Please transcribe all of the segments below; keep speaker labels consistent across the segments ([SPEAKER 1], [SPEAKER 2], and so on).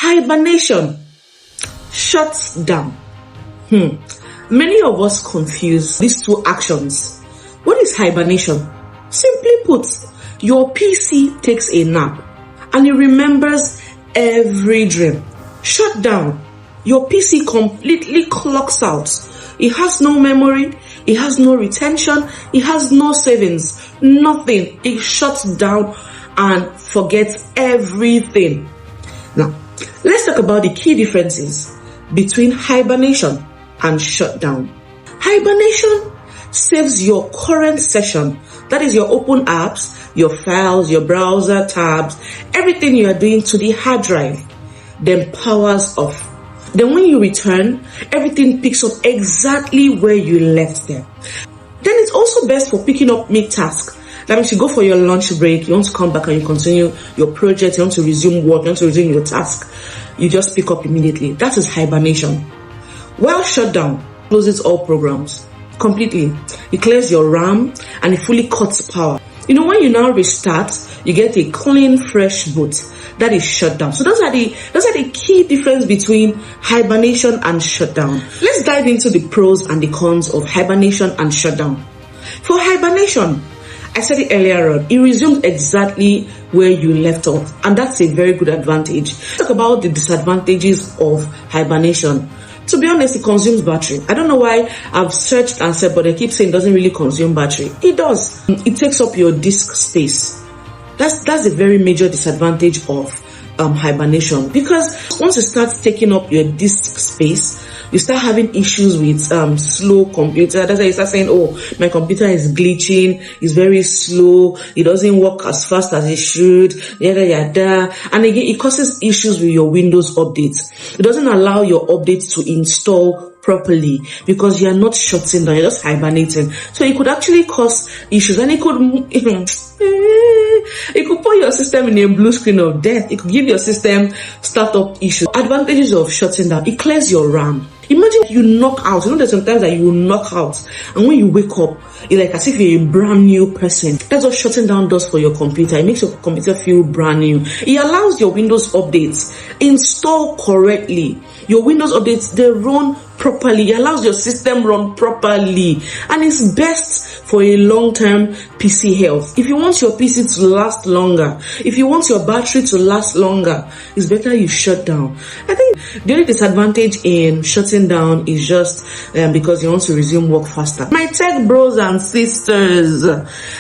[SPEAKER 1] Hibernation. Shut down. Many of us confuse these two actions. What is hibernation? Simply put, your PC takes a nap and it remembers every dream. Shut down. Your PC completely clocks out. It has no memory, it has no retention, it has no savings, nothing. It shuts down and forgets everything. Now, let's talk about the key differences between hibernation and shutdown. Hibernation saves your current session, that is your open apps, your files, your browser tabs, everything you are doing to the hard drive, then powers off. Then when you return, everything picks up exactly where you left them. Then it's also best for picking up mid-task. That means you go for your lunch break, you want to come back and you continue your project, you want to resume work, you want to resume your task, you just pick up immediately. That is hibernation. While shutdown closes all programs completely. It clears your RAM and it fully cuts power. You know, when you now restart, you get a clean, fresh boot. That is shutdown. So those are the key difference between hibernation and shutdown. Let's dive into the pros and the cons of hibernation and shutdown. For hibernation, I said it earlier on, it resumes exactly where you left off, and that's a very good advantage. Let's talk about the disadvantages of hibernation. To be honest, it consumes battery. I don't know why I've searched and said, but they keep saying it doesn't really consume battery. It does. It takes up your disk space. That's a very major disadvantage of hibernation, because once you start taking up your disk space, you start having issues with slow computer. That's why you start saying, oh, my computer is glitching, it's very slow, it doesn't work as fast as it should, yada yada. And again, it causes issues with your Windows updates. It doesn't allow your updates to install properly because you are not shutting down, you're just hibernating. So it could actually cause issues, and it could put your system in a blue screen of death. It could give your system startup issues. Advantages of shutting down: it clears your RAM. Imagine you knock out. You know, there's sometimes that you will knock out, and when you wake up, it's like as if you're a brand new person. That's what shutting down does for your computer. It makes your computer feel brand new. It allows your Windows updates install correctly. Your Windows updates, they run properly. It allows your system run properly, and it's best for a long-term PC health. If you want your PC to last longer, if you want your battery to last longer, it's better you shut down. I think the only disadvantage in shutting down is just because you want to resume work faster. My tech bros and sisters,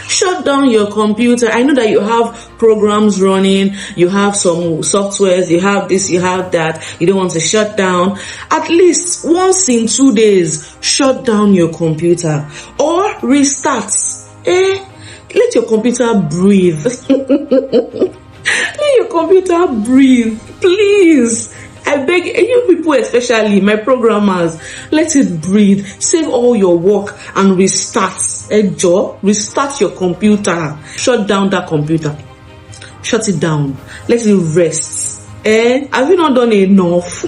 [SPEAKER 1] shut down your computer. I know that you have programs running, you have some softwares, you have this, you have that, you don't want to shut down. At least once in 2 days, shut down your computer or restart. Let your computer breathe. Let your computer breathe, please. I beg you people, especially my programmers, let it breathe. Save all your work and restart. Restart your computer. Shut down that computer. Shut it down. Let it rest. Have you not done enough?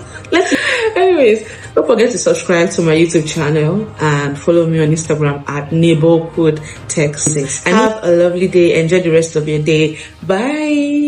[SPEAKER 1] Anyways, don't forget to subscribe to my YouTube channel and follow me on Instagram at neighborhood tech6. And have a lovely day. Enjoy the rest of your day. Bye.